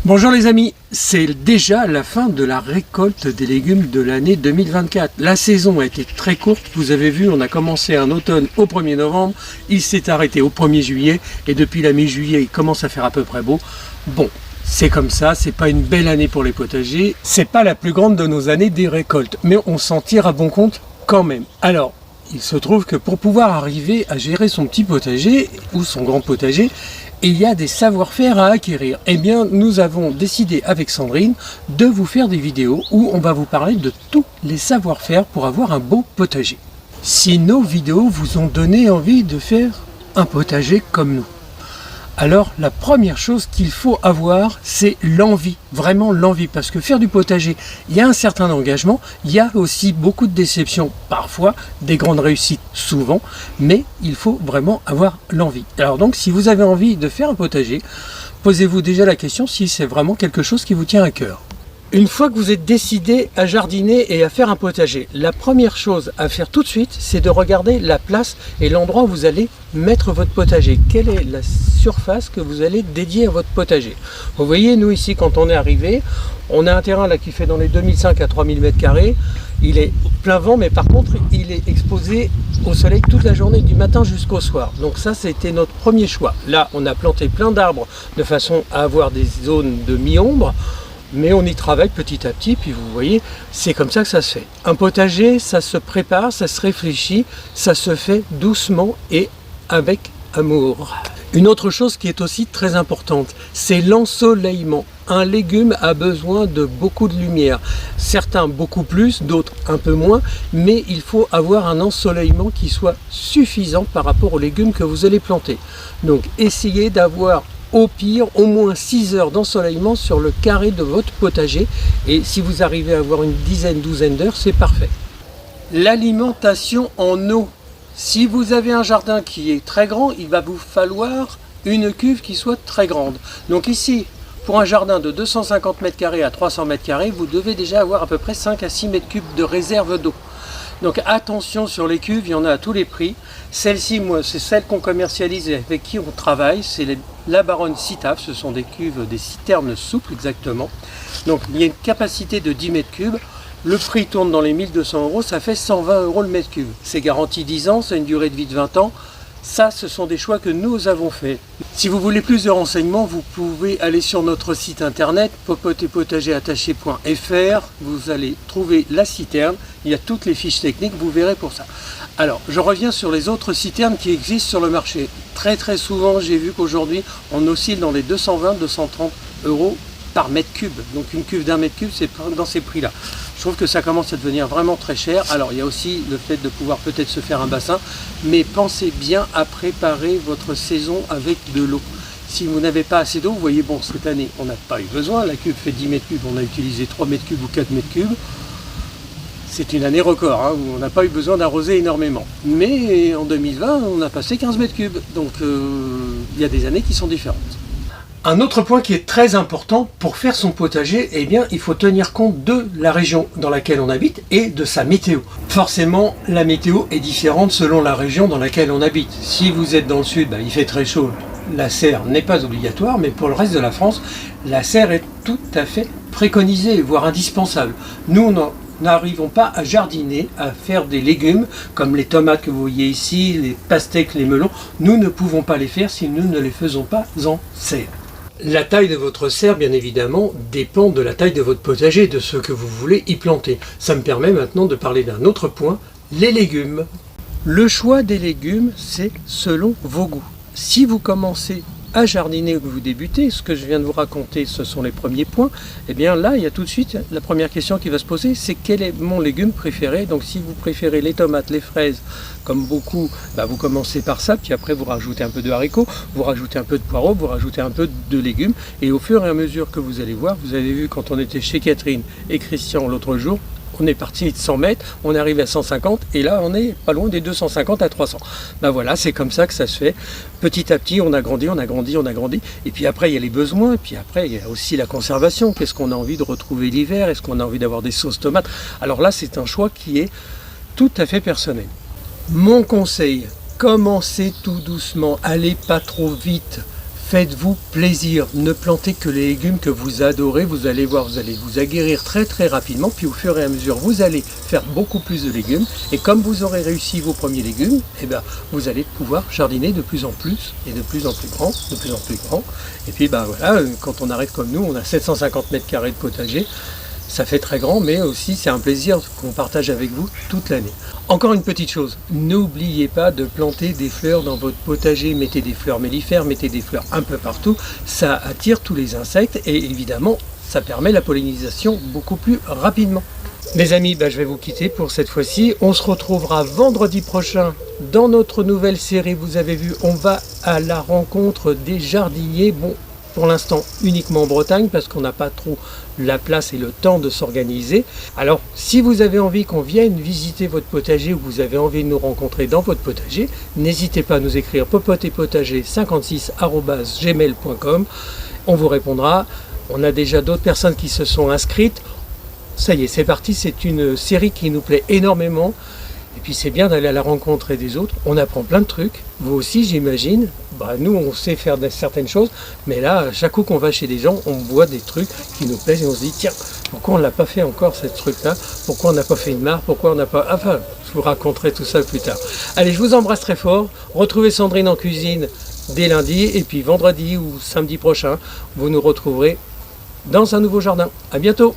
Bonjour les amis, c'est déjà la fin de la récolte des légumes de l'année 2024. La saison a été très courte, vous avez vu, on a commencé un automne au 1er novembre, il s'est arrêté au 1er juillet et depuis la mi-juillet il commence à faire à peu près beau. Bon, c'est comme ça, c'est pas une belle année pour les potagers, c'est pas la plus grande de nos années des récoltes, mais on s'en tire à bon compte quand même. Alors, il se trouve que pour pouvoir arriver à gérer son petit potager ou son grand potager, il y a des savoir-faire à acquérir. Eh bien, nous avons décidé avec Sandrine de vous faire des vidéos où on va vous parler de tous les savoir-faire pour avoir un beau potager. Si nos vidéos vous ont donné envie de faire un potager comme nous, alors la première chose qu'il faut avoir, c'est l'envie, vraiment l'envie, parce que faire du potager, il y a un certain engagement, il y a aussi beaucoup de déceptions, parfois des grandes réussites, souvent, mais il faut vraiment avoir l'envie. Alors donc, si vous avez envie de faire un potager, posez-vous déjà la question si c'est vraiment quelque chose qui vous tient à cœur. Une fois que vous êtes décidé à jardiner et à faire un potager, la première chose à faire tout de suite, c'est de regarder la place et l'endroit où vous allez mettre votre potager. Quelle est la surface que vous allez dédier à votre potager? Vous voyez, nous ici, quand on est arrivé, on a un terrain là qui fait dans les 2005 à 3000 m². Il est plein vent, mais par contre, il est exposé au soleil toute la journée, du matin jusqu'au soir. Donc ça, c'était notre premier choix. Là, on a planté plein d'arbres de façon à avoir des zones de mi-ombre. Mais on y travaille petit à petit, puis vous voyez, c'est comme ça que ça se fait. Un potager, ça se prépare, ça se réfléchit, ça se fait doucement et avec amour. Une autre chose qui est aussi très importante, c'est l'ensoleillement. Un légume a besoin de beaucoup de lumière. Certains beaucoup plus, d'autres un peu moins, mais il faut avoir un ensoleillement qui soit suffisant par rapport aux légumes que vous allez planter. Donc essayez d'avoir au pire, au moins 6 heures d'ensoleillement sur le carré de votre potager. Et si vous arrivez à avoir une douzaine d'heures, c'est parfait. L'alimentation en eau. Si vous avez un jardin qui est très grand, il va vous falloir une cuve qui soit très grande. Donc ici, pour un jardin de 250 m² à 300 m², vous devez déjà avoir à peu près 5 à 6 m³ de réserve d'eau. Donc attention sur les cuves, il y en a à tous les prix. Celle-ci, moi, c'est celle qu'on commercialise et avec qui on travaille. C'est la Baronne Citaf, ce sont des cuves, des citernes souples exactement. Donc il y a une capacité de 10 m³. Le prix tourne dans les 1200 €, ça fait 120 € le mètre cube. C'est garanti 10 ans, c'est une durée de vie de 20 ans. Ça, ce sont des choix que nous avons faits. Si vous voulez plus de renseignements, vous pouvez aller sur notre site internet popotetpotager.fr. Vous allez trouver la citerne. Il y a toutes les fiches techniques, vous verrez pour ça. Alors, je reviens sur les autres citernes qui existent sur le marché. Très souvent, j'ai vu qu'aujourd'hui, on oscille dans les 220-230 € par mètre cube. Donc une cuve d'un mètre cube, c'est dans ces prix-là. Je trouve que ça commence à devenir vraiment très cher. Alors il y a aussi le fait de pouvoir peut-être se faire un bassin, mais pensez bien à préparer votre saison avec de l'eau. Si vous n'avez pas assez d'eau, vous voyez, bon, cette année, on n'a pas eu besoin. La cuve fait 10 mètres cubes, on a utilisé 3 mètres cubes ou 4 mètres cubes. C'est une année record, hein, où on n'a pas eu besoin d'arroser énormément. Mais en 2020, on a passé 15 mètres cubes. Donc il y a des années qui sont différentes. Un autre point qui est très important pour faire son potager, eh bien, il faut tenir compte de la région dans laquelle on habite et de sa météo. Forcément, la météo est différente selon la région dans laquelle on habite. Si vous êtes dans le sud, il fait très chaud, la serre n'est pas obligatoire, mais pour le reste de la France, la serre est tout à fait préconisée, voire indispensable. Nous, n'arrivons pas à jardiner, à faire des légumes comme les tomates que vous voyez ici, les pastèques, les melons. Nous ne pouvons pas les faire si nous ne les faisons pas en serre. La taille de votre serre, bien évidemment, dépend de la taille de votre potager, de ce que vous voulez y planter. Ça me permet maintenant de parler d'un autre point, les légumes. Le choix des légumes, c'est selon vos goûts. Si vous commencez à jardiner ou que vous débutez, ce que je viens de vous raconter, ce sont les premiers points, et bien là, il y a tout de suite la première question qui va se poser, c'est quel est mon légume préféré? Donc si vous préférez les tomates, les fraises, comme beaucoup, vous commencez par ça, puis après vous rajoutez un peu de haricots, vous rajoutez un peu de poireaux, vous rajoutez un peu de légumes, et au fur et à mesure que vous allez voir, vous avez vu quand on était chez Catherine et Christian l'autre jour, on est parti de 100 mètres, on est arrivé à 150 et là on est pas loin des 250 à 300. Voilà, c'est comme ça que ça se fait. Petit à petit, on a grandi. Et puis après, il y a les besoins. Et puis après, il y a aussi la conservation. Qu'est-ce qu'on a envie de retrouver l'hiver? Est-ce qu'on a envie d'avoir des sauces tomates? Alors là, c'est un choix qui est tout à fait personnel. Mon conseil, commencez tout doucement. Allez pas trop vite. Faites-vous plaisir, ne plantez que les légumes que vous adorez, vous allez voir, vous allez vous aguerrir très très rapidement, puis au fur et à mesure vous allez faire beaucoup plus de légumes, et comme vous aurez réussi vos premiers légumes, eh bien, vous allez pouvoir jardiner de plus en plus, et de plus en plus grand, de plus en plus grand, et puis voilà, quand on arrive comme nous, on a 750 mètres carrés de potager, ça fait très grand, mais aussi c'est un plaisir qu'on partage avec vous toute l'année. Encore une petite chose, n'oubliez pas de planter des fleurs dans votre potager. Mettez des fleurs mellifères, mettez des fleurs un peu partout. Ça attire tous les insectes et évidemment, ça permet la pollinisation beaucoup plus rapidement. Les amis, je vais vous quitter pour cette fois-ci. On se retrouvera vendredi prochain dans notre nouvelle série. Vous avez vu, on va à la rencontre des jardiniers. Bon, pour l'instant uniquement en Bretagne parce qu'on n'a pas trop la place et le temps de s'organiser. Alors si vous avez envie qu'on vienne visiter votre potager ou que vous avez envie de nous rencontrer dans votre potager, n'hésitez pas à nous écrire popotepotager56@gmail.com. On vous répondra. On a déjà d'autres personnes qui se sont inscrites. Ça y est, c'est parti, c'est une série qui nous plaît énormément. Et puis c'est bien d'aller à la rencontre des autres, on apprend plein de trucs, vous aussi j'imagine, nous on sait faire certaines choses, mais là chaque coup qu'on va chez des gens, on voit des trucs qui nous plaisent et on se dit tiens, pourquoi on ne l'a pas fait encore ce truc-là, pourquoi on n'a pas fait une mare, pourquoi on n'a pas... Enfin, je vous raconterai tout ça plus tard. Allez, je vous embrasse très fort, retrouvez Sandrine en cuisine dès lundi, et puis vendredi ou samedi prochain, vous nous retrouverez dans un nouveau jardin. À bientôt.